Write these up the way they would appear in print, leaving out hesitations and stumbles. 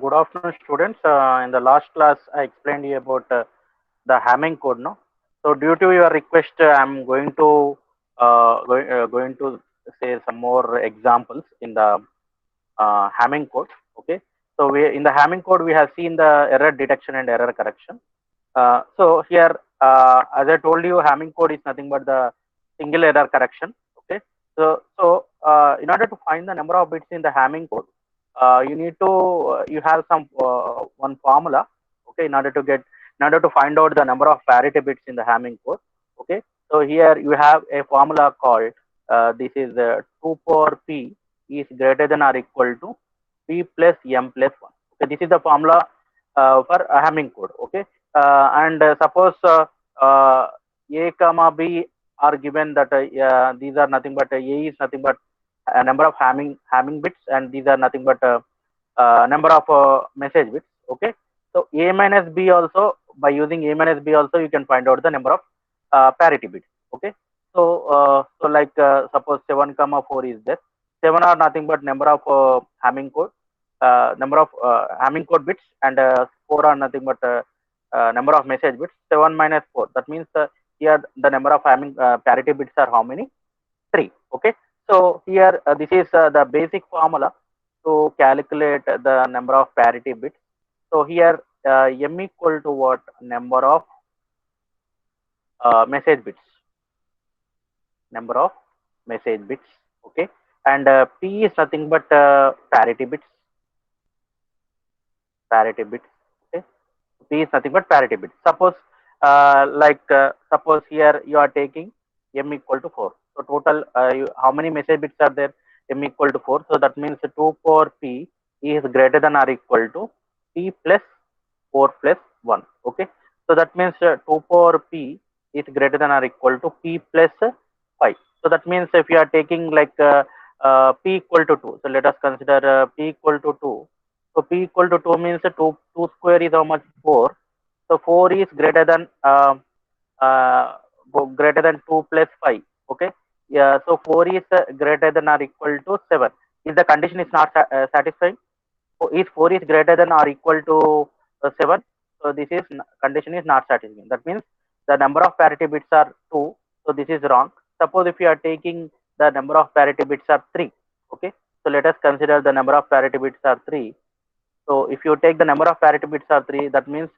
Good afternoon, students. In the last class, I explained you about the Hamming code. No, so due to your request, I'm going to say some more examples in the Hamming code. Okay, so we in the Hamming code we have seen the error detection and error correction. So here, as I told you, Hamming code is nothing but the single error correction. Okay, so in order to find the number of bits in the Hamming code, you need to you have some one formula. Okay, in order to find out the number of parity bits in the Hamming code. Okay, so here you have a formula called this is 2 power p is greater than or equal to p plus m plus 1. Okay, this is the formula for a Hamming code. Okay, and suppose a comma b are given that these are nothing but a is nothing but a number of Hamming bits, and these are nothing but number of message bits. Okay, so a minus b also, by using a minus b also you can find out the number of parity bits. Okay, so like suppose 7 comma 4 is there. 7 are nothing but number of Hamming code, number of Hamming code bits, and 4 are nothing but number of message bits. 7 minus 4, that means here the number of Hamming parity bits are how many? 3. Okay, so here this is the basic formula to calculate the number of parity bits. So here m equal to what? Number of message bits, number of message bits. Okay, and p is nothing but parity bits, parity bits. Okay, p is nothing but parity bits. Suppose suppose here you are taking m equal to 4. So total how many message bits are there? M equal to 4. So that means 2 power p is greater than or equal to p plus 4 plus 1. Okay, so that means 2 power p is greater than or equal to p plus 5. So that means if you are taking like p equal to 2, so let us consider p equal to 2. So p equal to 2 means 2 square is how much? 4. So 4 is uh, greater than 2 plus 5. Okay, yeah, so 4 is greater than or equal to 7. If the condition is not satisfying, so if 4 is greater than or equal to 7, so this is condition is not satisfying. That means the number of parity bits are 2, so this is wrong. Suppose if you are taking the number of parity bits are 3. Okay, so let us consider the number of parity bits are 3. So if you take the number of parity bits are 3, that means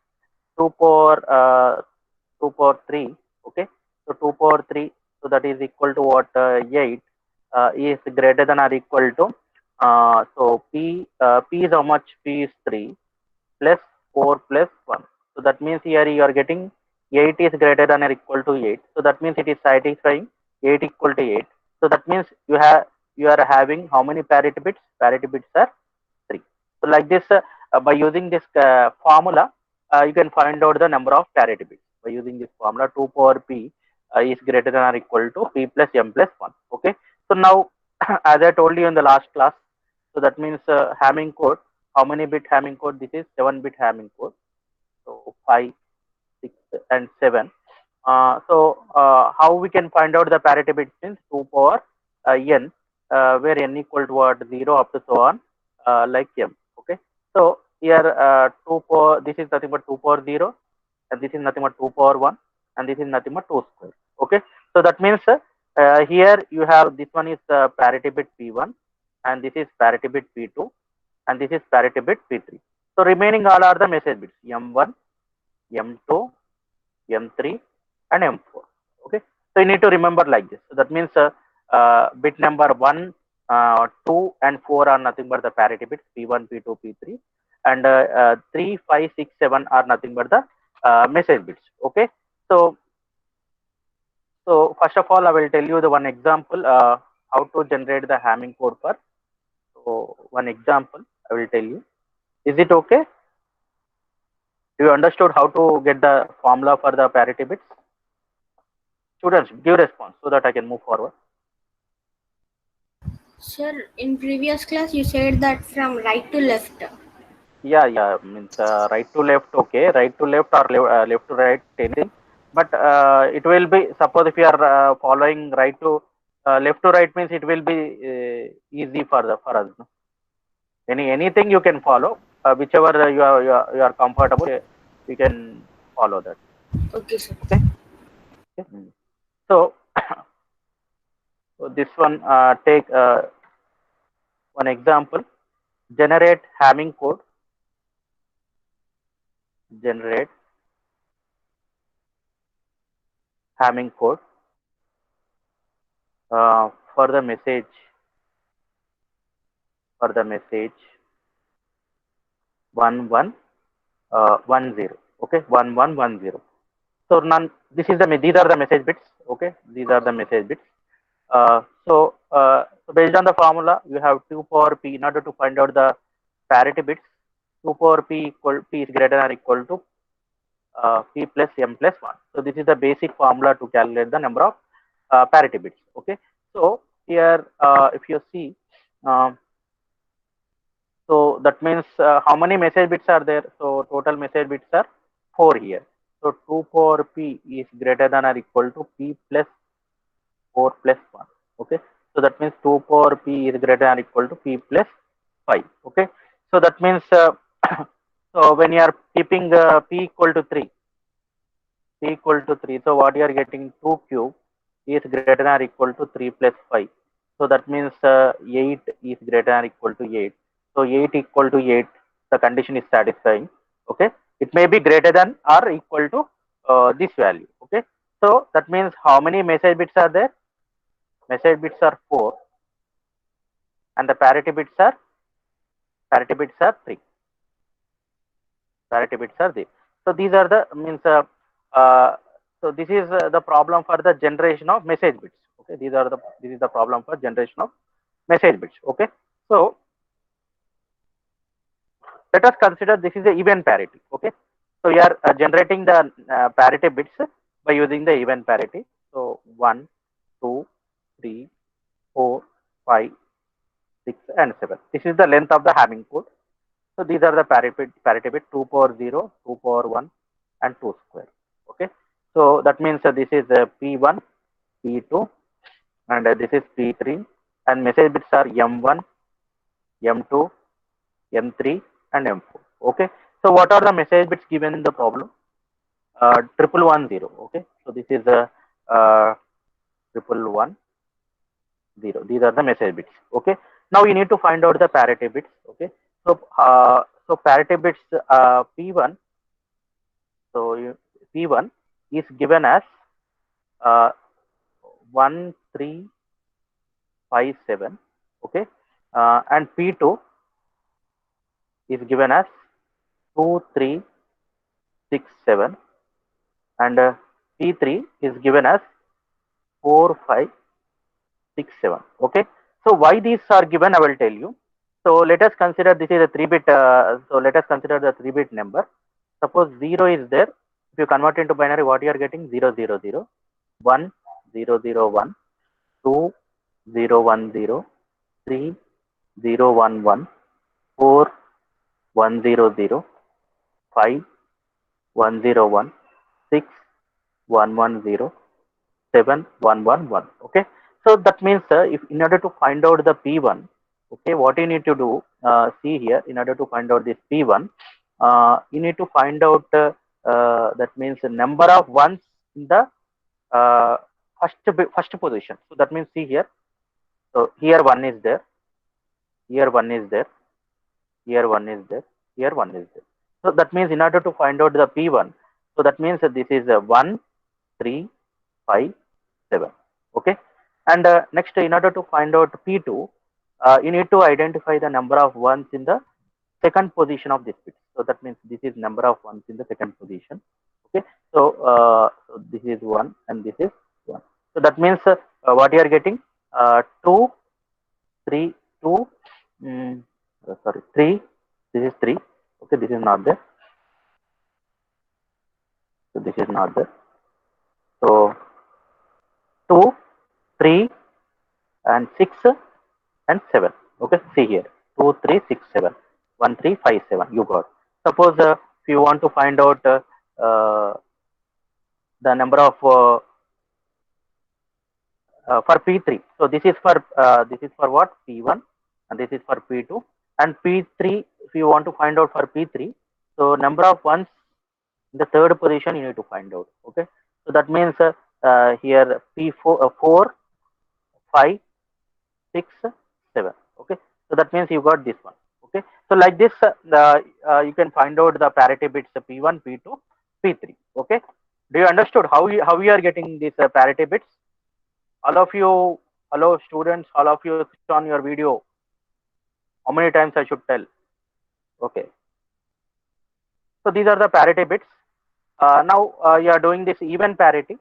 2 power 2 power 3. Okay, so 2 power 3, so that is equal to what? 8 is greater than or equal to so p is how much? P is 3 plus 4 plus 1. So that means here you are getting 8 is greater than or equal to 8. So that means it is satisfying 8 equal to 8. So that means you are having how many parity bits? Parity bits are 3. So like this, by using this formula, you can find out the number of parity bits. By using this formula, 2 power p is greater than or equal to p plus m plus 1. Okay. So now, as I told you in the last class, so that means Hamming code. How many bit Hamming code? This is 7-bit Hamming code. So 5, 6, and 7. How we can find out the parity bits means 2 power n, where n equal to what? 0 up to so on, like m. Okay. So here 2 power, this is nothing but 2 power 0, and this is nothing but 2 power 1, and this is nothing but 2 square. Okay. So that means here you have this one is parity bit p1, and this is parity bit p2, and this is parity bit p3. So remaining all are the message bits m1, m2, m3, and m4. Okay, so you need to remember like this. So that means bit number 1, 2, and 4 are nothing but the parity bits p1, p2, p3, and 3, 5, 6, 7 are nothing but the message bits. Okay, so first of all, I will tell you the one example how to generate the Hamming code for. So one example I will tell you. Is it okay? Do you understood how to get the formula for the parity bits? Students, give response so that I can move forward. Sir, in previous class you said that from right to left. Yeah, means right to left, okay, right to left or left to right, anything. But it will be, suppose if you are following right to left to right, means it will be easy for us. No? Anything you can follow. whichever you are comfortable, we can follow that. Okay, sir. Okay. Okay. So, so this one, take one example. Generate Hamming code. Generate Hamming code for the message, for the message 1110. Okay, 1110. So none. This is the these are the message bits. Okay, these are the message bits. So based on the formula, you have 2 power p in order to find out the parity bits. 2 power p is greater than or equal to p plus m plus 1. So this is the basic formula to calculate the number of parity bits. Okay. So here, if you see, um, so that means how many message bits are there? So total message bits are 4 here. So 2 power p is greater than or equal to p plus 4 plus 1. Okay. So that means 2 power p is greater than or equal to p plus 5. Okay. So that means so when you are keeping p equal to 3, p equal to 3. So what you are getting 2 cube is greater than or equal to 3 plus 5. So that means 8 is greater than or equal to 8. So 8 equal to 8, the condition is satisfying. Okay. It may be greater than or equal to this value. Okay. So that means how many message bits are there? Message bits are 4 and the parity bits are 3. Parity bits are there. So these are the means uh, so this is the problem for the generation of message bits. Okay, this is the problem for generation of message bits. Okay, so let us consider this is a even parity. Okay, so we are generating the parity bits by using the even parity. So 1, 2, 3, 4, 5, 6, and 7. This is the length of the Hamming code. So these are the parity bit 2 power 0, 2 power 1, and 2 square. Okay. So that means this is P1, P2, and this is P3, and message bits are M1, M2, M3, and M4. Okay. So what are the message bits given in the problem? 1110. Okay. So this is the 1110. These are the message bits. Okay. Now you need to find out the parity bits. Okay. So parity bits P1. So P1 is given as uh, 1357. Okay. And P2 is given as 2367, and P3 is given as 4567. Okay. So why these are given, I will tell you. So let us consider this is a 3-bit. So let us consider the 3-bit number. Suppose 0 is there. If you convert into binary, what you are getting? 000, 1001, 2010, 3011, 4100, 5101, 6110, 7111. Okay. So that means if in order to find out the P1, okay, what you need to do, see here, in order to find out this P1, you need to find out that means the number of ones in the uh, first position. So that means see here. So here one is there, here one is there, here one is there, here one is there. So that means in order to find out the P1, so that means that this is a 1, 3, 5, 7. Okay. And next, in order to find out P2, you need to identify the number of ones in the second position of this bit. So that means this is number of ones in the second position. Okay. So this is 1 and this is 1. So that means what you are getting? 2, 3, 2, sorry, 3. This is 3. Okay. This is not there. So this is not there. So 2, 3, and 6 and 7. Okay. See here. 2, 3, 6, 7. 1, 3, 5, 7. You got. Suppose if you want to find out the number of for P3. So this is for what? P1, and this is for P2, and P3, if you want to find out for P3, so number of ones in the third position you need to find out. Okay, so that means here P4, 4, 5, 6, 7. Okay, so that means you got this one. Okay, so like this, you can find out the parity bits P1, P2, P3. Okay, do you understood how we are getting these parity bits? All of you, hello students, all of you switch on your video. How many times I should tell? Okay, so these are the parity bits. Now you are doing this even parity.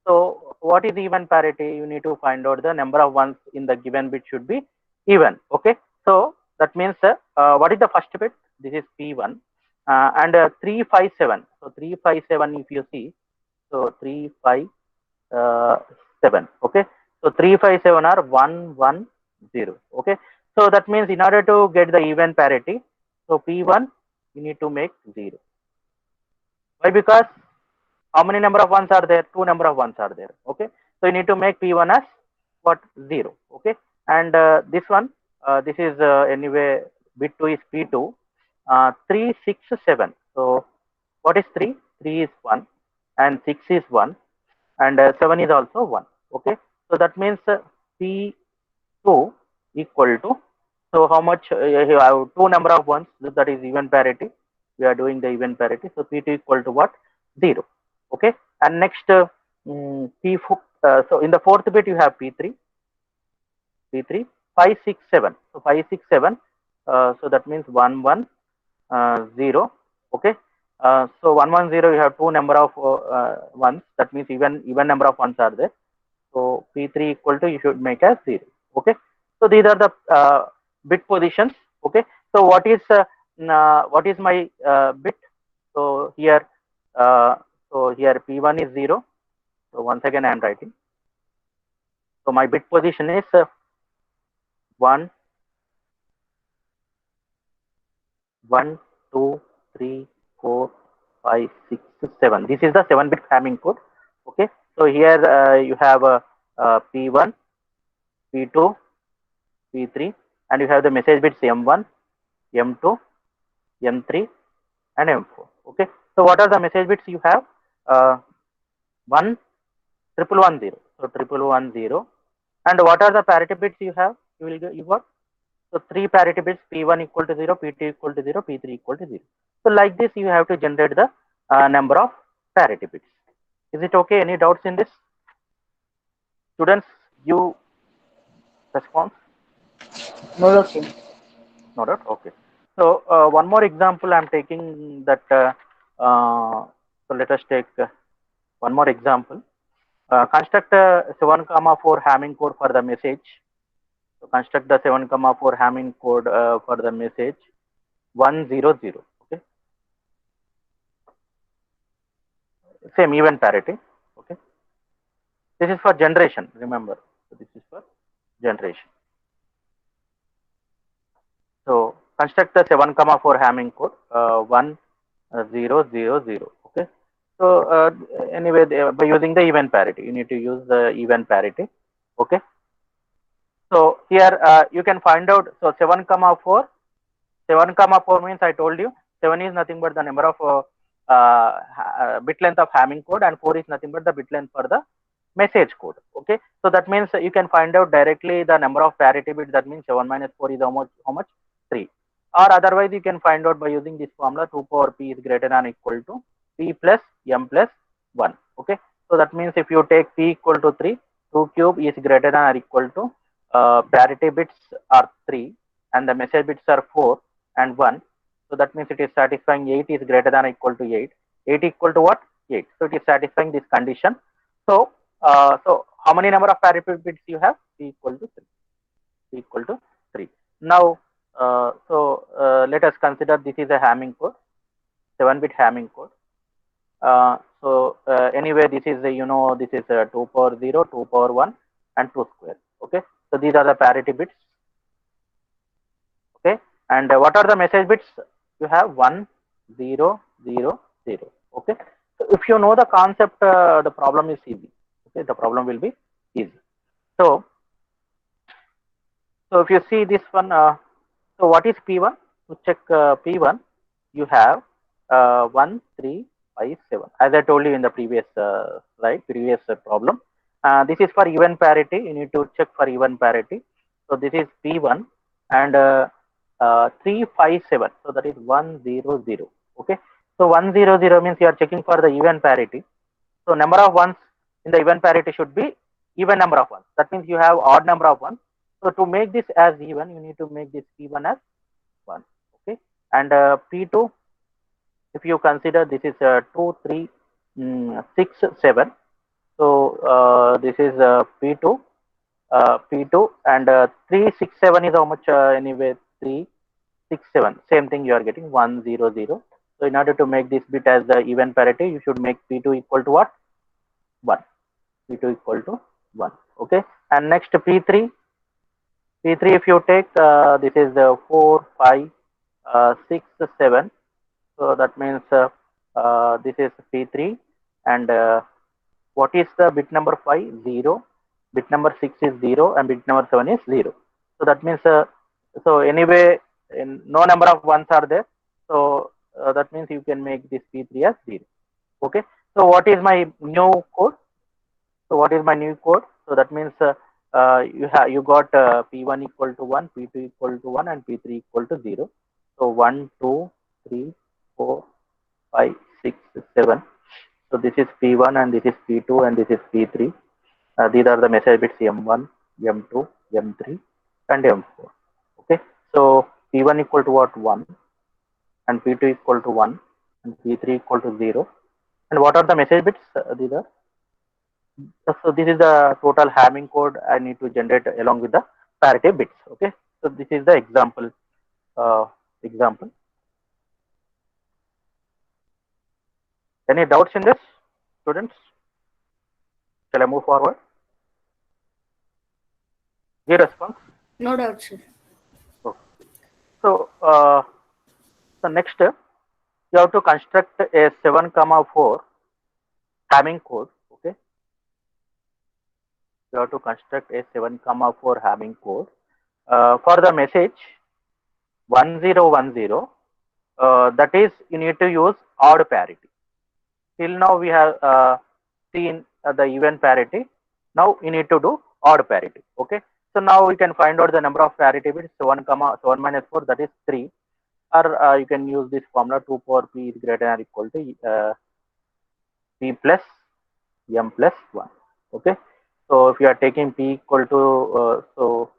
So what is even parity? You need to find out the number of ones in the given bit should be even. Okay, so that means what is the first bit? This is P1 and 357. So 357, if you see, so 357. Okay, so 357 are 110. Okay, so that means in order to get the even parity, so P1 you need to make 0. Why? Because how many number of ones are there? Two number of ones are there. Okay, so you need to make P1 as what? 0. Okay, and this one, this is anyway bit 2 is P2, 3, 6, 7. So what is 3? 3 is 1 and 6 is 1 and 7 is also 1. Okay, so that means P2 equal to, so how much you have two number of ones, that is even parity. We are doing the even parity, so P2 equal to what? 0. Okay, and next P4, so in the fourth bit you have P3, 5, 6, 7. So 5, 6, 7, so that means 1, 1, 0. Okay, so 1, 1, 0, you have two number of ones, that means even number of ones are there. So P3 equal to, you should make as 0. Okay, so these are the bit positions. Okay, so what is my bit? So here, P1 is 0. So once again I am writing. So my bit position is 1, 1, 2, 3, 4, 5, 6, 7. This is the 7-bit Hamming code. Okay, so here you have P1, P2, P3, and you have the message bits M1, M2, M3, and M4. Okay, so what are the message bits you have? 1, 1110. So 1110. And what are the parity bits you have? You got, so three parity bits, P1 equal to 0, P2 equal to 0, P3 equal to 0. So like this you have to generate the number of parity bits. Is it okay? Any doubts in this? Students, you response? No, okay. No doubt. Okay. So one more example I'm taking that. So let us take one more example. Construct a 7, 4 Hamming code for the message. So construct the 7, 4 Hamming code for the message 100. Okay. Same even parity. Okay. This is for generation. Remember. So this is for generation. So construct the 7, 4 Hamming code 1000. Okay. So anyway, by using the even parity, you need to use the even parity. Okay. So here you can find out. So 7, 4. 7, 4 means I told you 7 is nothing but the number of bit length of Hamming code, and 4 is nothing but the bit length for the message code. Okay. So that means you can find out directly the number of parity bits. That means 7 minus 4 is how much? 3. Or otherwise you can find out by using this formula, 2 power p is greater than or equal to p plus m plus 1. Okay. So that means if you take p equal to 3, 2 cube is greater than or equal to parity bits are 3 and the message bits are 4 and 1. So that means it is satisfying 8 is greater than or equal to 8. 8 equal to what? 8. So it is satisfying this condition. So so how many number of parity bits you have? P equal to 3. P equal to 3. Now let us consider this is a Hamming code, 7-bit Hamming code. Anyway, this is this is 2 power 0, 2 power 1, and 2 square. Okay, so these are the parity bits. Okay, and what are the message bits? You have 1, 0, 0, 0. Okay, so if you know the concept, the problem is easy. Okay, the problem will be easy. So if you see this one, So what is P1? To check P1, you have 1, 3, 5, 7. As I told you in the previous slide, previous problem. This is for even parity. You need to check for even parity. So this is P1 and 3, 5, 7. So that is 1, 0, 0. Okay. So 1, 0, 0 means you are checking for the even parity. So number of ones in the even parity should be even number of ones. That means you have odd number of ones. So to make this as even, you need to make this P1 as 1. Okay. And P2, if you consider this is 2, 3, 6, 7. So this is P2, P2 and 3, 6, 7 is how much anyway? 3, 6, 7. Same thing you are getting 1, 0, 0. So in order to make this bit as the even parity, you should make P2 equal to what? 1. P2 equal to 1. Okay. And next P3. P3 if you take this is 4, 5, 6, 7. So that means this is P3 and what is the bit number 5? 0. Bit number 6 is 0 and bit number 7 is 0. So that means so anyway no number of ones are there. So that means you can make this P3 as 0. Okay. So what is my new code? So what is my new code? So that means you got P1 equal to 1, P2 equal to 1 and P3 equal to 0. So 1, 2, 3, 4, 5, 6, 7. So this is P1 and this is P2 and this is P3. These are the message bits M1, M2, M3 and M4. Okay. So P1 equal to what? 1 and P2 equal to 1 and P3 equal to 0. And what are the message bits? These are. So this is the total Hamming code I need to generate along with the parity bits. Okay. So this is the example. Example. Any doubts in this, students? Shall I move forward? Give response. No doubt, sir. Okay. So the next you have to construct a 7, 4 Hamming code. Okay. You have to construct a 7, 4 Hamming code for the message 1010. That is, you need to use odd parity. Till now we have seen the even parity. Now you need to do odd parity. Okay. So now we can find out the number of parity bits 7, 7 minus 4, that is 3. Or you can use this formula 2 power p is greater than or equal to p plus m plus 1. Okay. So if you are taking p equal to so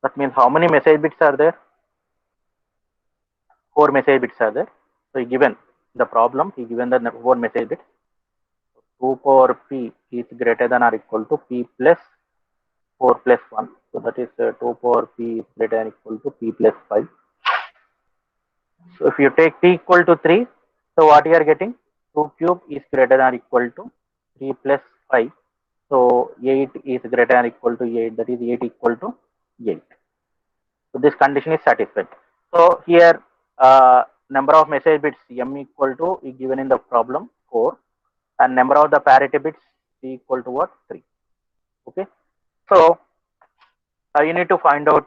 that means how many message bits are there? 4 message bits are there. So he given the problem, he given the 4 message bits. 2 power p is greater than or equal to p plus 4 plus 1. So that is 2 power p is greater than or equal to p plus 5. So if you take p equal to 3, so what you are getting? 2 cube is greater than or equal to 3 plus 5. So 8 is greater than or equal to 8. That is 8 equal to 8. So this condition is satisfied. So here number of message bits m equal to is given in the problem 4 and number of the parity bits p equal to what? 3. Okay. So you need to find out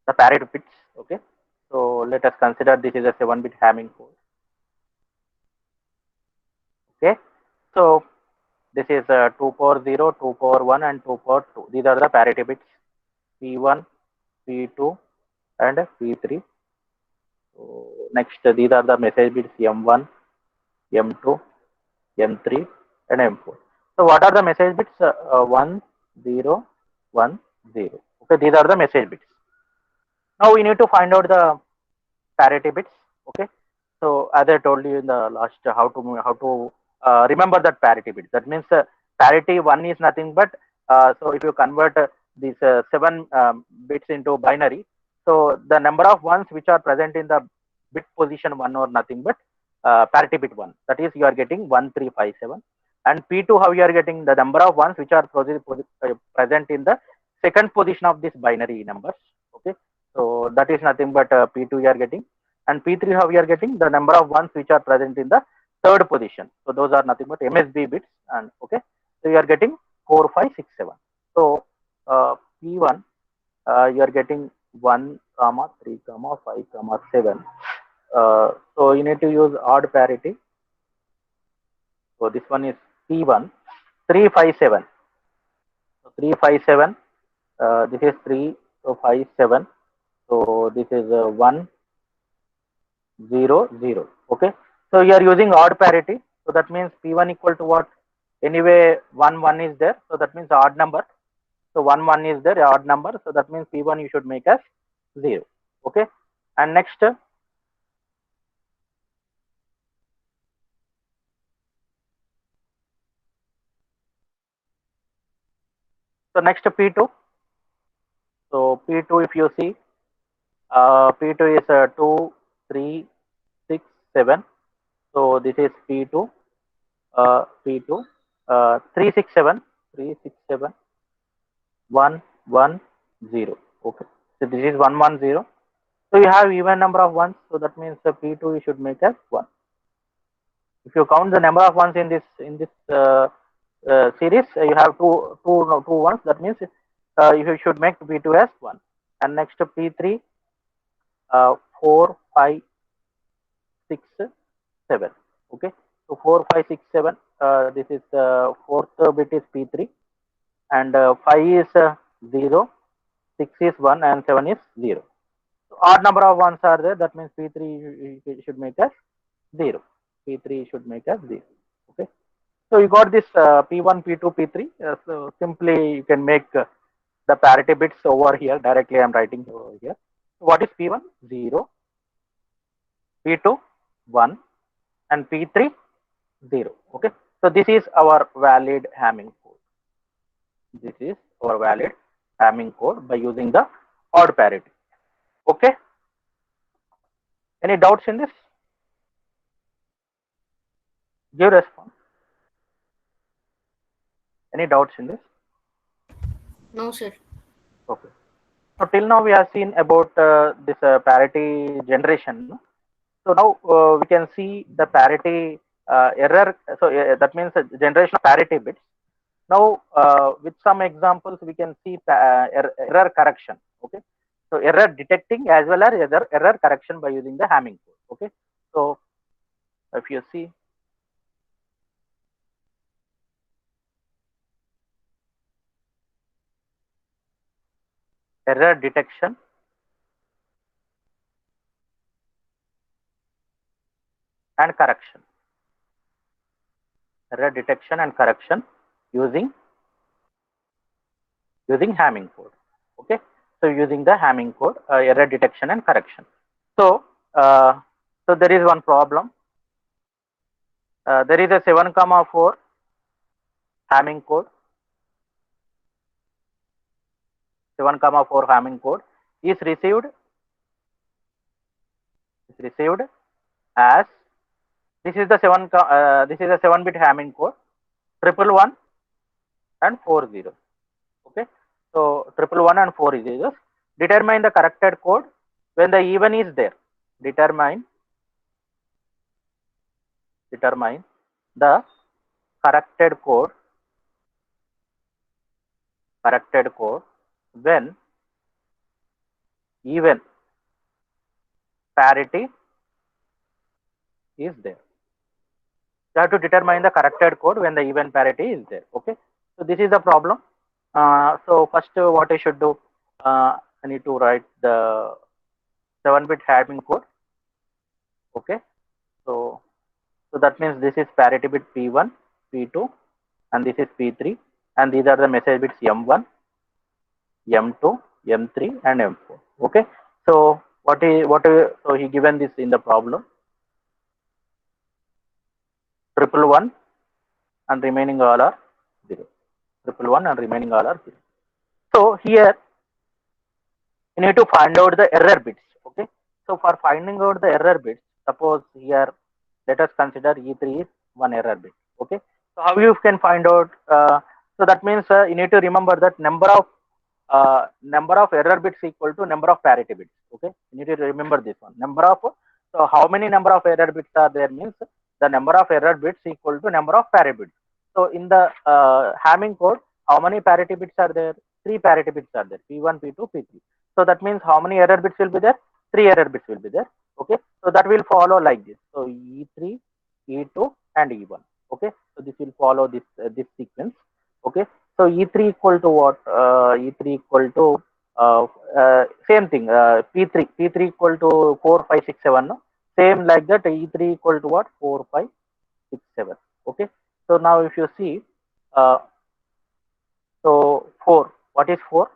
the parity bits. Okay. So let us consider this is a 7-bit Hamming code. Okay. So this is 2 power 0, 2 power 1 and 2 power 2. These are the parity bits P1, P2 and P3. So next these are the message bits M1, M2, M3 and M4. So what are the message bits? 1, 0, 1, 0. Okay, these are the message bits. Now we need to find out the parity bits. Okay. So as I told you in the last how to remember that parity bit. That means parity 1 is nothing but so if you convert these 7 bits into binary, so the number of ones which are present in the bit position 1 or nothing but parity bit 1. That is you are getting 1357. And P2 how you are getting the number of ones which are present in the second position of this binary numbers. Okay. So that is nothing but P2 you are getting. And P3 how we are getting the number of ones which are present in the third position. So those are nothing but MSB bits. And okay, so you are getting 4, 5, 6, 7. So P1, you are getting 1, comma 3, comma 5, comma 7. So you need to use odd parity. So this one is P1 357. So 357. This is 3. So 57. So this is 1 0 0. Okay. So you are using odd parity. So that means P1 equal to what? Anyway, 1 1 is there. So that means odd number. So 1 1 is there, odd number. So that means P1 you should make as 0. Okay. And next, so next P2. So P2, if you see, P2 is 2 3 6 7. So this is P2, P2, 3 6 7, 3 6 7, 1 1 0. Okay. So this is 1 1 0. So you have even number of ones. So that means the P2 you should make as 1. If you count the number of ones in this series, you have two ones. That means you should make P2 as 1. And next P3, 4 5 6 7. Okay. So 4 5 6 7. This is fourth bit is P3, and 5 is 0, 6 is 1, and 7 is 0. So odd number of ones are there. That means P3 you should make as 0. P3 should make as 0. Okay. So you got this P1, P2, P3. So simply you can make the parity bits over here. Directly I am writing over here. So what is P1? 0, P2 1, and P3 0. Okay. So this is our valid Hamming code. This is our valid Hamming code by using the odd parity. Okay. Any doubts in this? Give response. Any doubts in this? No, sir. Okay. So till now we have seen about this parity generation. So now we can see the parity error. So that means generation of parity bits. Now with some examples we can see error correction. Okay. So error detecting as well as error correction by using the Hamming code. Okay. So if you see, error detection and correction. Error detection and correction using Hamming code. Okay. So using the Hamming code, error detection and correction. So so there is one problem. There is a 7, 4 Hamming code. 7, 4 Hamming code is received as this is the 7-bit Hamming code, 111 and 40. Okay. So 111 and 4 zeros. Determine the corrected code when the even is there. Determine the corrected code when even parity is there. You have to determine the corrected code when the even parity is there. Okay. So this is the problem. So first what I should do, I need to write the 7-bit Hamming code. Okay. So that means this is parity bit P1, P2, and this is P3, and these are the message bits M1, M2, M3, and M4. Okay. So so he given this in the problem, 111 and remaining all are 0. 111 and remaining all are 0. So here you need to find out the error bits. Okay. So for finding out the error bits, suppose here let us consider E3 is one error bit. Okay. So how you can find out? So that means you need to remember that number of error bits equal to number of parity bits. Okay. You need to remember this one. So how many number of error bits are there means the number of error bits equal to number of parity bits. So in the Hamming code, how many parity bits are there? three parity bits are there, P1, P2, P3. So that means how many error bits will be there? Three error bits will be there. Okay, so that will follow like this. So E3, E2, and E1. Okay, so this will follow this sequence. Okay, so E3 equal to what? E3 equal to same thing. P3 equal to 4, 5, 6, 7. No? Same like that. E3 equal to what? 4, 5, 6, 7. Okay, so now if you see, uh, so 4. What is 4?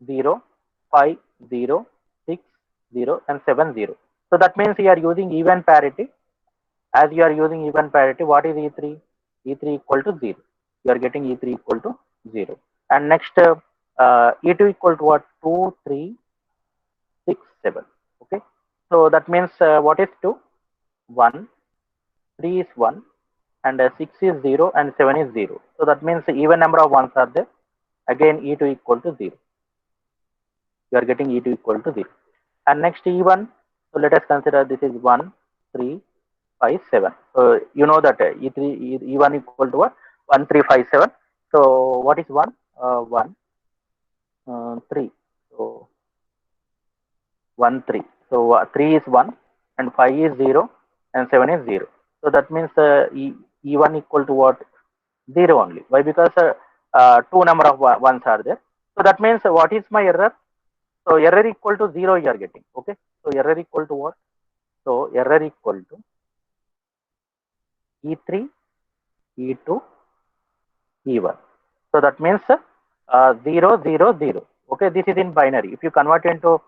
0, 5, 0, 6, 0, and 7, 0. So that means you are using even parity. As you are using even parity, what is E3? E3 equal to 0. You are getting E3 equal to 0. And next, E2 equal to what? 2, 3, 6, 7. Okay. So that means what is 2? 1, 3 is 1, and 6 is 0, and 7 is 0. So that means even number of ones are there. Again, E2 equal to 0. You are getting E2 equal to 0. And next E1, so let us consider this is 1, 3, 5, 7. So you know that E3, E1 equal to what? 1, 3, 5, 7. So what is 1? 1, 3. So 1, 3. So 3 is 1, and 5 is 0, and 7 is 0. So that means E1 equal to what? 0 only. Why? Because two number of ones are there. So that means what is my error? So error equal to 0 you are getting. Okay. So error equal to what? So error equal to E3, E2, E1. So that means 0, 0, 0. Okay. This is in binary. If you convert into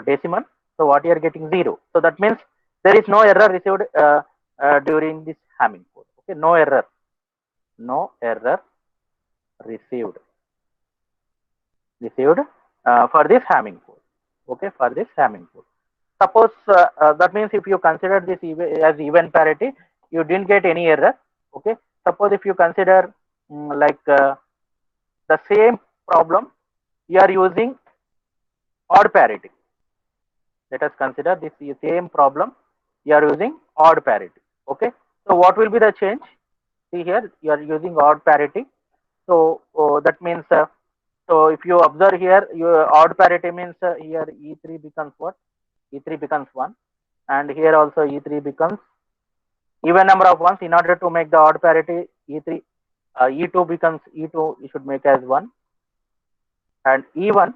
decimal, so what you are getting 0. So that means there is no error received during this Hamming code. Okay. No error. No error received for this Hamming code. Okay. For this Hamming code. Suppose that means if you consider this as even parity, you didn't get any error. Okay. Suppose if you consider like the same problem, you are using odd parity. Let us consider this same problem, you are using odd parity. Okay. So what will be the change? See here, you are using odd parity. So that means so if you observe here, your odd parity means here E3 becomes what? E3 becomes 1, and here also E3 becomes even number of ones. In order to make the odd parity, E3 E2 becomes E2, you should make as 1, and E1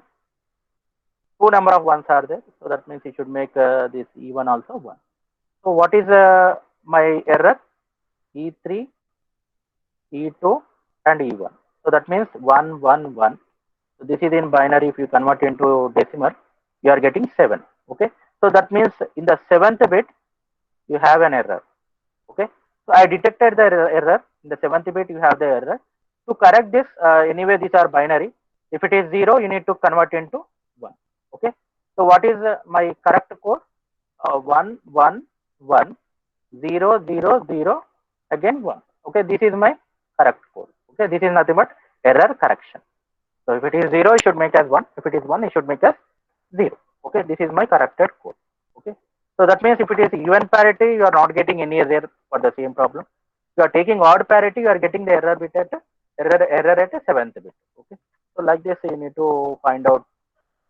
two number of ones are there, so that means you should make this E1 also 1. So what is my error? E3, E2, and E1. So that means 1, 1, 1. So this is in binary. If you convert into decimal, you are getting 7. Okay. So that means in the seventh bit, you have an error. Okay. So I detected the error. In the seventh bit, you have the error. To correct this, anyway, these are binary. If it is 0, you need to convert into 1. Okay. So what is my correct code? 1, 1, 1, 0, 0, 0, again 1. Okay. This is my correct code. Okay. This is nothing but error correction. So if it is 0, you should make as 1. If it is 1, you should make as 0. Okay. This is my corrected code. Okay. So that means if it is even parity, you are not getting any error for the same problem. You are taking odd parity, you are getting the error bit at error at a seventh bit. Okay. So like this, you need to find out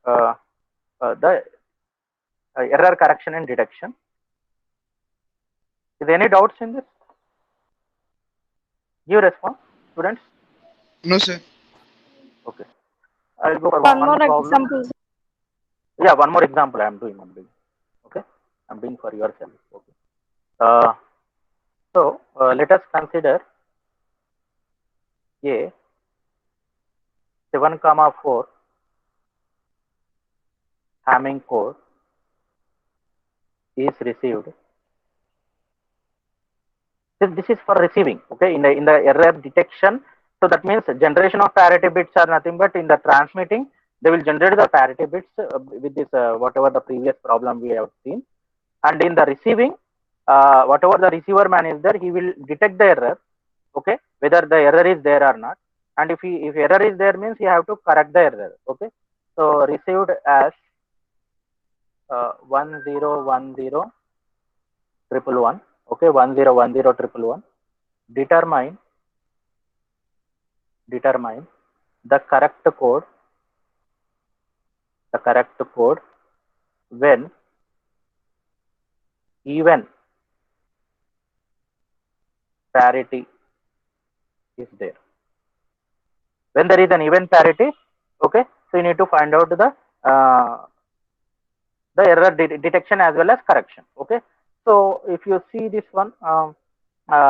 uh, the error correction and detection. Is there any doubts in this? Give response, students. No, sir. Okay. I'll go for One one more problem. example. Yeah, one more example I'm doing. Okay. I'm doing for yourself. Okay. So let us consider a 7, 4 Hamming code is received. This is for receiving. Okay. In the error detection. So that means generation of parity bits are nothing but in the transmitting, they will generate the parity bits with this whatever the previous problem we have seen. And in the receiving, whatever the receiver man is there, he will detect the error. Okay, whether the error is there or not. And if error is there means you have to correct the error. Okay, so received as 1010 triple one. Okay, 1010 triple one. Determine the correct code the correct code when even parity is there. When there is an even parity, okay, so you need to find out uh, the error detection as well as correction. Okay, so if you see this one,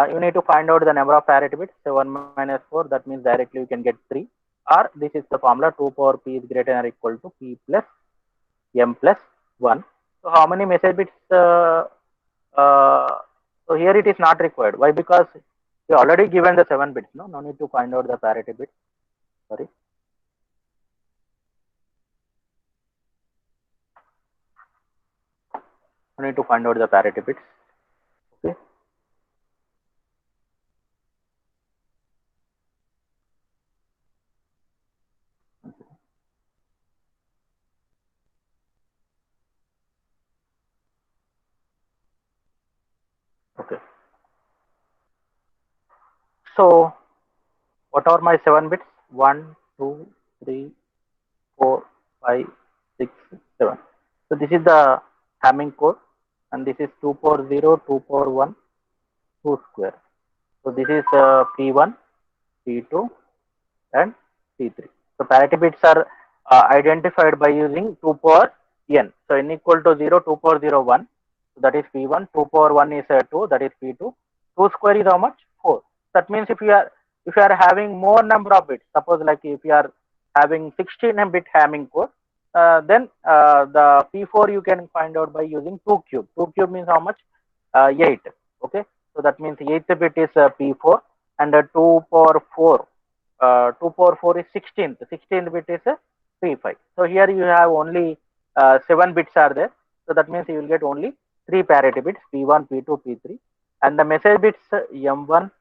you need to find out the number of parity bits. So 1 minus 4, that means directly you can get 3. Or this is the formula 2 power p is greater than or equal to p plus m plus 1. So how many message bits? Uh, so here it is not required. Why? Because we already given the 7 bits. No need to find out the parity bit. Sorry. No need to find out the parity bits. Okay. Okay. So what are my 7 bits? 1, 2, 3, 4, 5, 6, 7. So this is the Hamming code, and this is 2 power 0, 2 power 1, 2 square. So this is P1, P2, and P3. So parity bits are identified by using 2 power n. So n equal to 0, 2 power 0, 1. So that is P1. 2 power 1 is 2. That is P2. 2 square is how much? 4. That means if you are having more number of bits, suppose like if you are having 16-bit Hamming code, then the P4 you can find out by using 2 cube. 2 cube means how much? 8. Okay. So that means 8th bit is P4, and 2 power 4 2 power 4 is 16th. 16th bit is P5. So here you have only 7 bits are there. So that means you will get only 3 parity bits, P1, P2, P3. And the message bits M1,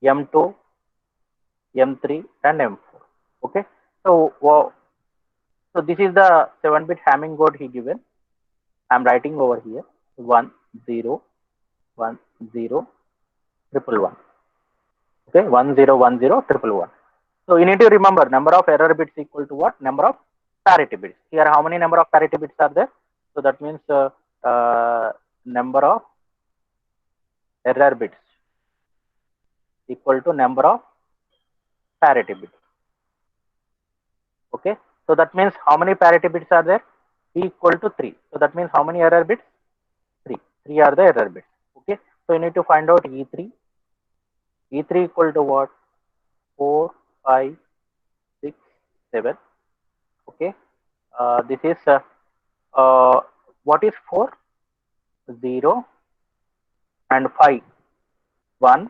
M2, M3, and M4. Okay. So, so this is the 7-bit Hamming code he given. I am writing over here 1, 0, 1, 0, triple 1. Okay, 1, 0, 1, 0, triple 1. So you need to remember number of error bits equal to what? Number of parity bits. Here how many number of parity bits are there? So that means number of error bits equal to number of parity bits. Okay. So that means how many parity bits are there? P equal to 3. So that means how many error bits? 3. 3 are the error bits. Okay. So you need to find out E3. E3 equal to what? 4, 5, 6, 7. Okay. This is what is 4? 0 and 5. 1,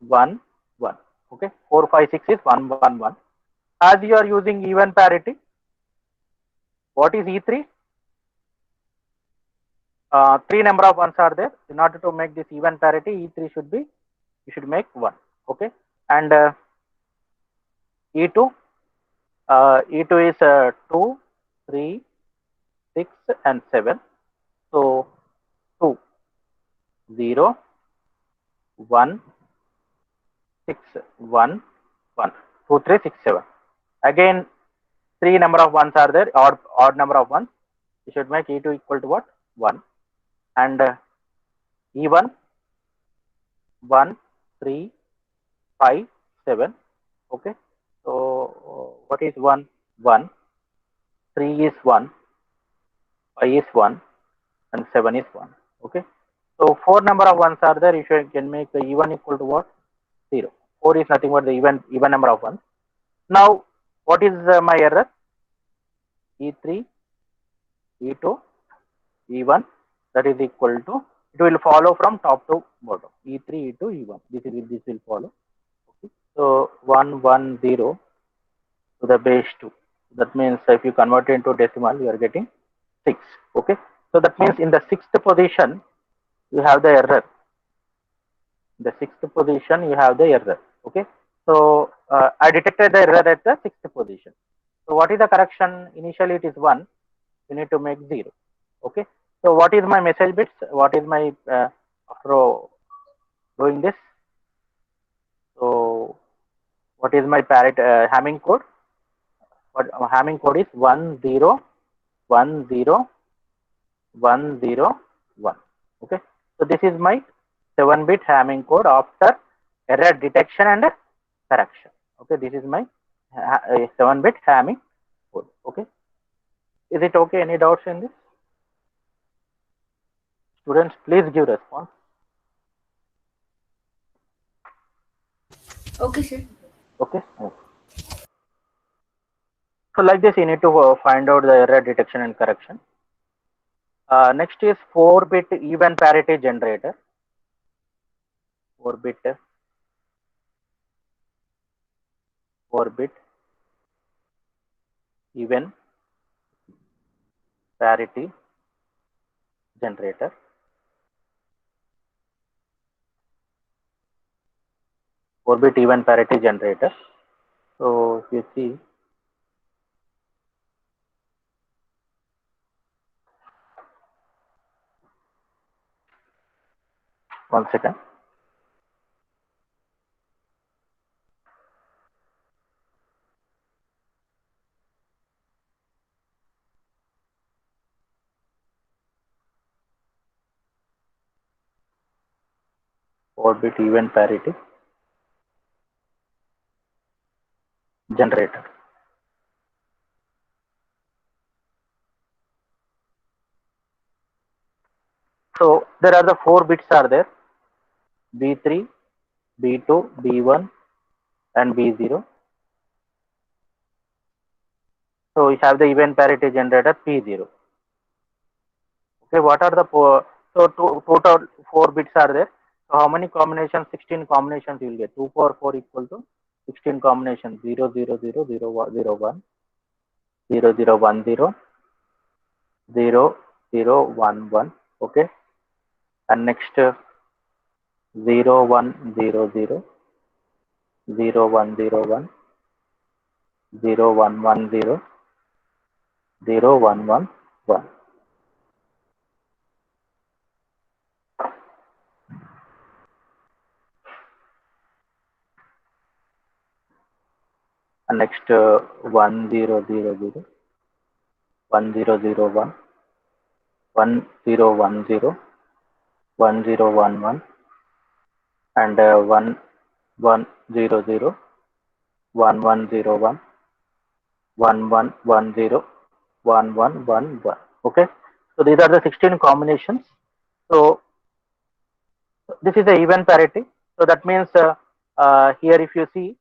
1, 1. Okay. 4, 5, 6 is 1, 1, 1. As you are using even parity, what is E3? 3 number of ones are there. In order to make this even parity, E3 should be, you should make 1. Okay. And E2, E2 is 2, 3, 6, and 7. So 2, 0, 1, 6, 1, 1. 2, 3, 6, 7. Again, 3 number of ones are there, odd number of ones. You should make E2 equal to what? 1. And E1, 1, 3, 5, 7. Okay. So what is 1? 1. 3 is 1. 5 is 1. And 7 is 1. Okay. So 4 number of ones are there. You can make the E1 equal to what? 0. 4 is nothing but the even number of ones. Now, what is my error? E3, E2, E1, that is equal to, it will follow from top to bottom. E3, E2, E1. This will follow. Okay. So 1, 1, 0 to the base 2. That means if you convert it into decimal, you are getting 6. Okay. So that means in the 6th position, you have the error. In the 6th position, you have the error. Okay. So I detected the error at the 6th position. So what is the correction? Initially it is 1. You need to make 0. Okay. So what is my message bits? What is my after doing this? So what is my Hamming code? But Hamming code is 10101001. Okay, so this is my 7-bit Hamming code after error detection and correction. Okay, this is my 7-bit Hamming code. Okay, is it okay? Any doubts in this? Students, please give response. Okay, sir. Okay. So like this, you need to find out the error detection and correction. Next is 4-bit even parity generator. 4-bit even parity generator. Four-bit even parity generator. So if you see, one second. 4-bit even parity generator. So there are the 4 bits are there: B3, B2, B1, and B0. So we have the even parity generator P0. Okay, what are the total 4 bits are there? So how many combinations? 16 combinations you will get. 2 power 4 equal to 16 combinations: 0, 0, 0, 0, 1, 0, 1, 0, 0, 1, 0, 0, 0, 1, 1. Okay, and next 0, 1, 0, 0, 0, 1, 0, 1, 0, 1, 1, 0, 0, 1, 1, 1. And next 1, 0, 0, 0, 1, 0, 0, 1, 1, 0, 1, 0, 1, 0, 1, 1, and 1, 1, 0, 0, 1, 1, 0, 1, 1, 1, 1, 0, 1, 1, 1, 1. Okay, so these are the 16 combinations. So this is the even parity. So that means here if you see,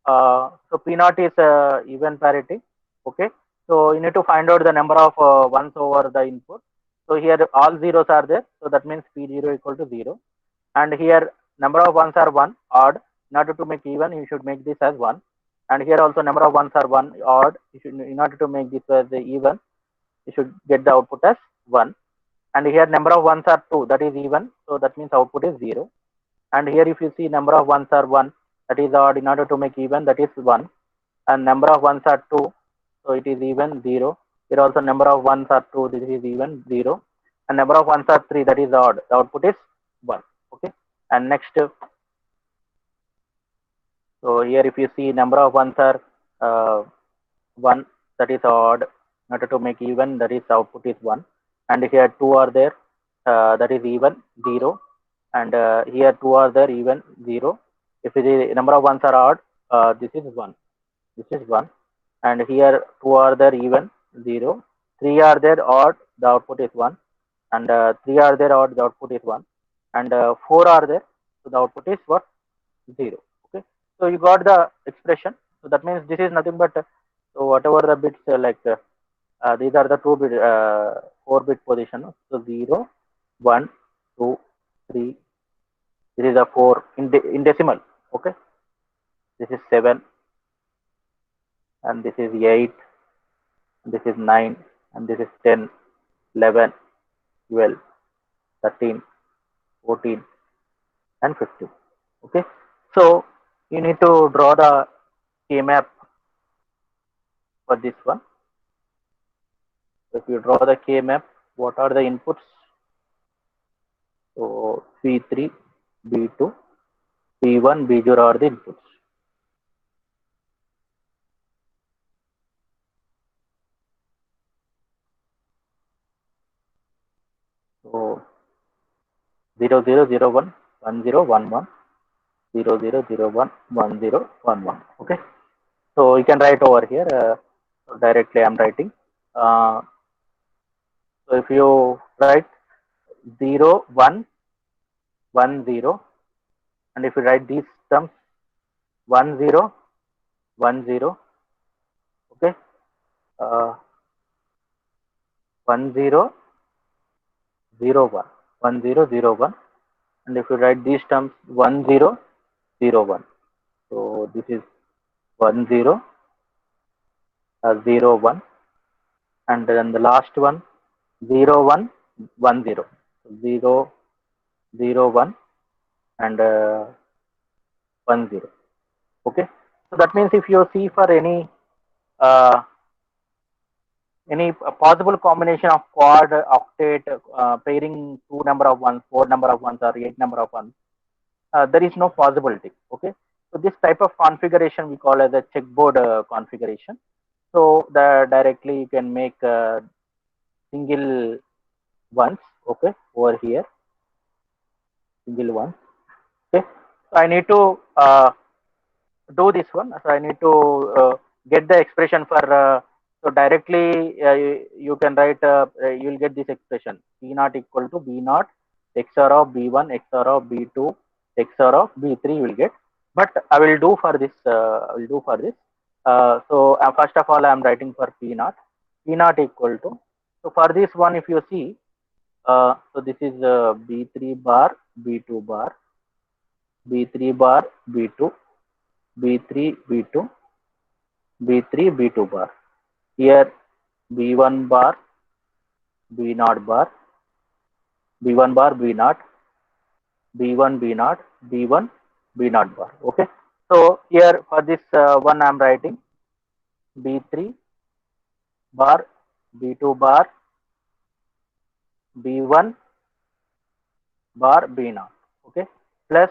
so P naught is even parity. Okay, so you need to find out the number of ones over the input. So here all zeros are there. So that means P0 equal to 0. And here number of ones are 1 odd. In order to make even, you should make this as 1. And here also number of ones are 1 odd. You should, in order to make this as even, you should get the output as 1. And here number of ones are 2, that is even, so that means output is 0. And here if you see number of ones are 1, that is odd. In order to make even, that is 1. And number of ones are 2, so it is even, 0. Here also number of ones are 2, this is even, 0. And number of ones are 3, that is odd, the output is 1. Okay, and next, so here if you see number of ones are 1, that is odd. In order to make even, that is output is 1. And here 2 are there, that is even, 0. And here 2 are there, even, 0. If it is number of ones are odd, this is 1. This is 1. And here 2 are there, even, 0. 3 are there, odd, the output is 1. And 3 are there, odd, the output is 1. And 4 are there, so the output is what? 0. Okay, so you got the expression. So that means this is nothing but so whatever the bits these are the 4-bit position. So 0, 1, 2, 3. This is a 4 in decimal. Okay, this is 7, and this is 8, this is 9, and this is 10, 11, 12, 13, 14, and 15. Okay, so you need to draw the K map for this one. So if you draw the K map, what are the inputs? So P3, B2, P1, B0 are the inputs. So 0001 1011 0001 1011. Okay. So you can write over here. So directly I'm writing. So if you write 0110, and if you write these terms 1010, okay, uh, 1001 1001, and if you write these terms 1001, so this is 1001, and then the last one 0110, 001 and 10. Okay, so that means if you see for uh, any possible combination of quad, octet, pairing two number of ones, four number of ones, or eight number of ones, there is no possibility. Okay, so this type of configuration we call as a checkboard configuration. So the directly you can make single ones. Okay, over here single ones. Okay, so I need to do this one. So I need to get the expression for. So directly you can write. You will get this expression: P naught equal to B naught XOR of B1 XOR of B2 XOR of B3. You will get. But I will do for this. I will do for this. So first of all, I am writing for P naught. P naught equal to. So for this one, if you see, so this is B3 bar, B2 bar, B3 bar, B2, B3, B2, B3, B2 bar. Here B1 bar, B naught bar, B1 bar, B naught, B1, B naught, B1, B naught bar. Okay. So here for this one I am writing B3 bar, B2 bar, B1 bar, B naught. Okay. Plus,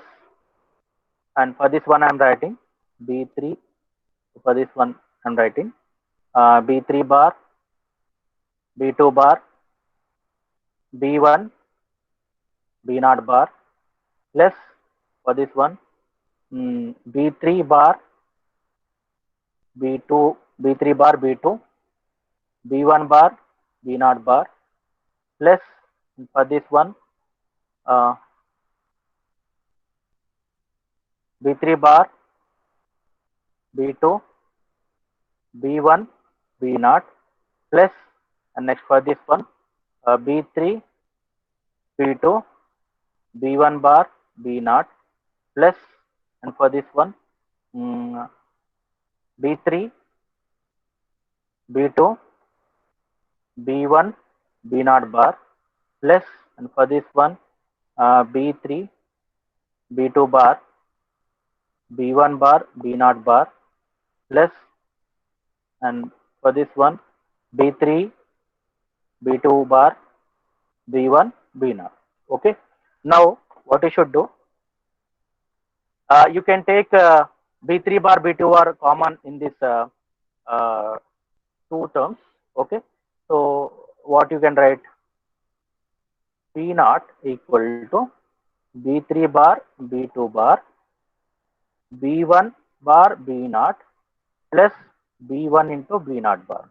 and for this one I am writing B3. For this one I am writing B3 bar, B2 bar, B1, B naught bar, plus for this one B3 bar, B2, B3 bar, B2, B1 bar, B naught bar, plus for this one uh, B3 bar, B2, B1, B naught, plus, and next for this one B3, B2, B1 bar, B naught, plus, and for this one B3, B2, B1, B naught bar, plus, and for this one B3, B2 bar, B1 bar, B naught bar, plus, and for this one B3, B2 bar, B1, B naught. Okay. Now what you should do, you can take B3 bar, B2 are common in this uh, two terms. Okay. So what you can write, P naught equal to B3 bar, B2 bar, B1 bar, B naught, plus B1 into B naught bar.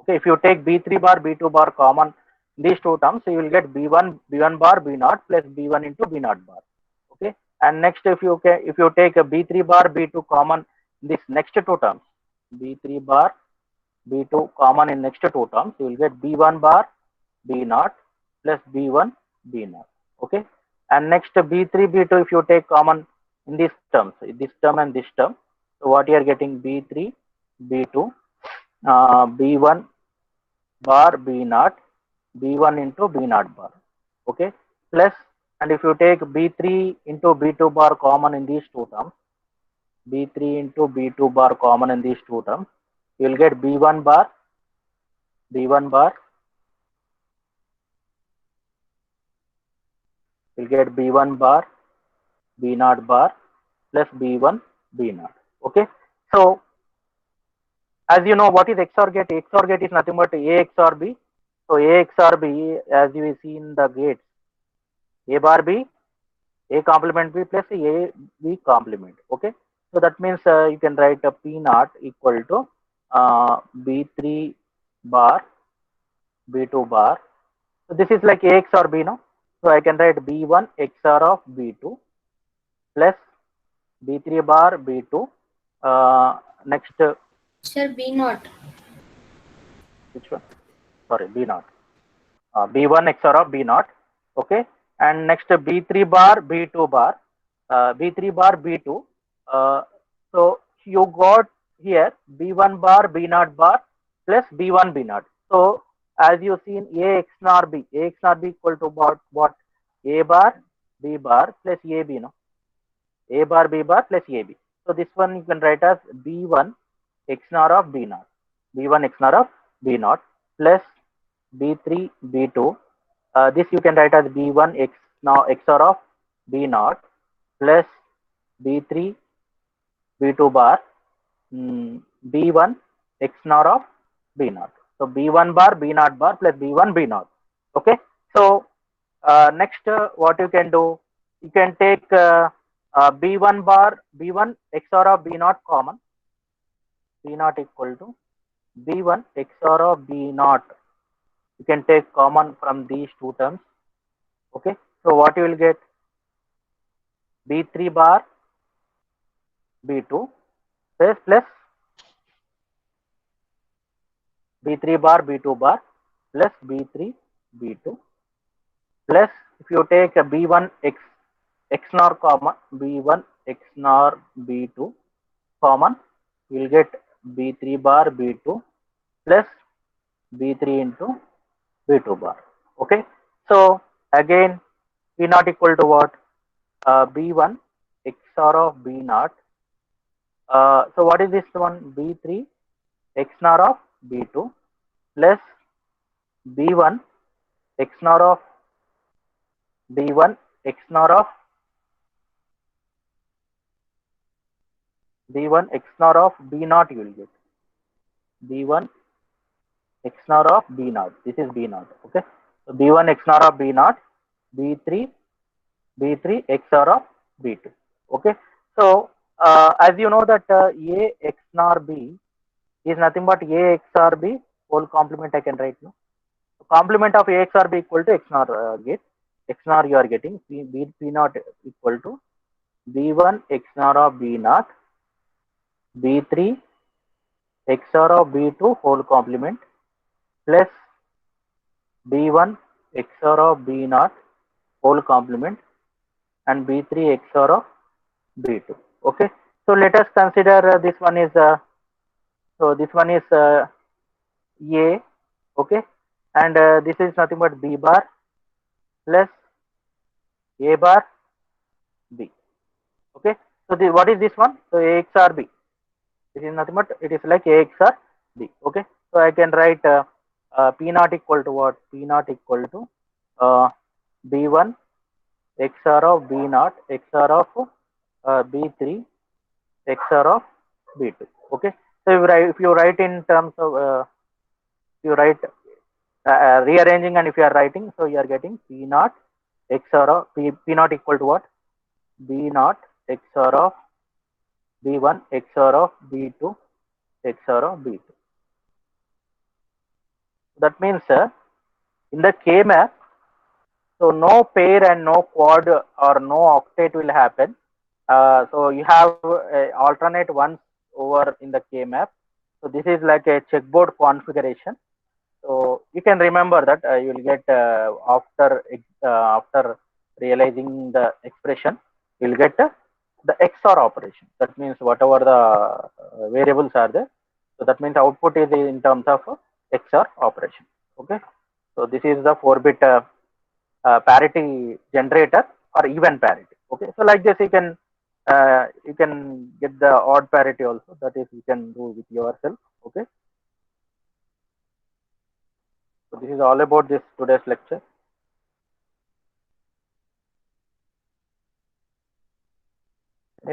Okay, if you take B3 bar, B2 bar common these two terms, so you will get B1 bar, B naught plus B1 into B naught bar. Okay, and next if you take a B3 bar, B2 common this next two terms, B3 bar, B2 common in next two terms, you will get B1 bar, B naught plus B1, B naught. Okay, and next B3, B2 if you take common in these terms, this term and this term, so what you are getting B3, B2, B1 bar, B naught, B1 into B naught bar. Okay, plus, and if you take B3 into B2 bar common in these two terms, B3 into B2 bar common in these two terms, you will get B1 bar, B1 bar, you will get B1 bar, B naught bar plus B1, B naught. Okay, so as you know, what is XOR gate? XOR gate is nothing but A XOR B. So A XOR B, as you see in the gates, A bar B, A complement B plus A B complement. Okay. So that means you can write a P naught equal to B3 bar B2 bar. So this is like A XOR B now. So I can write B1 XOR of B2 plus B3 bar B2. Next, Sir, B naught. which one? Sorry, B naught. B1 XOR of B naught. Okay. And next B3 bar B2 bar. B3 bar B2. Uh, so you got here B1 bar B naught bar plus B1 B naught. So as you see in A XOR B, A XOR B equal to what? A bar B bar plus AB, no? A bar B bar plus AB. So this one you can write as B1 XOR of B naught. B1 XOR of B naught plus B3 B2. This you can write as B1 X now XOR of B naught plus B3 B2 bar B1 XOR of B naught. So B1 bar B naught bar plus B1 B naught. Okay. So next, what you can do, you can take B1 bar B1 XOR of B naught common. B naught equal to B1 XOR of B naught. You can take common from these two terms. Okay. So what you will get? B3 bar B2 plus B3 bar B2 bar plus B3 B2 plus, if you take a B1 X XNOR common, B1 XNOR B2 common, you will get B3 bar B2 plus B3 into B2 bar. Okay. So again, B naught equal to what? B1 XOR of B naught. So what is this one? B3 XNOR of B2 plus B1 XNOR of B1 XNOR of B1 XNOR of B naught, you will get B1 XNOR of B naught. This is B naught. Okay. So B1 XNOR of B naught, B3 XOR of B2. Okay. So as you know that A XNOR B is nothing but A XOR B whole complement, I can write now. Complement of A XOR B equal to XNOR gate. XNOR you are getting P naught equal to B1 XNOR of B naught, B3 XOR of B2 whole complement plus B1 XOR of B naught whole complement and B3 XOR of B2. Okay. So let us consider this one is A. Okay. And this is nothing but B bar plus A bar B. Okay. So what is this one? So A XOR B. This is nothing but it is like A XOR B. Okay. So I can write P naught equal to what? P naught equal to B1 XOR of B naught XOR of B3 XOR of B2. Okay. So if you write in terms of you write rearranging, and if you are writing, so you are getting P naught XOR of P naught equal to what? B naught XOR of B1 XOR of B2 XOR of B2. That means in the K map, so no pair and no quad or no octet will happen. So you have alternate ones over in the K map. So this is like a checkboard configuration. So you can remember that you will get after realizing the expression, you will get the XOR operation. That means whatever the variables are there. So that means output is in terms of XOR operation. Okay. So this is the 4-bit parity generator or even parity. Okay. So like this you can get the odd parity also. That is you can do with yourself. Okay. So this is all about this today's lecture.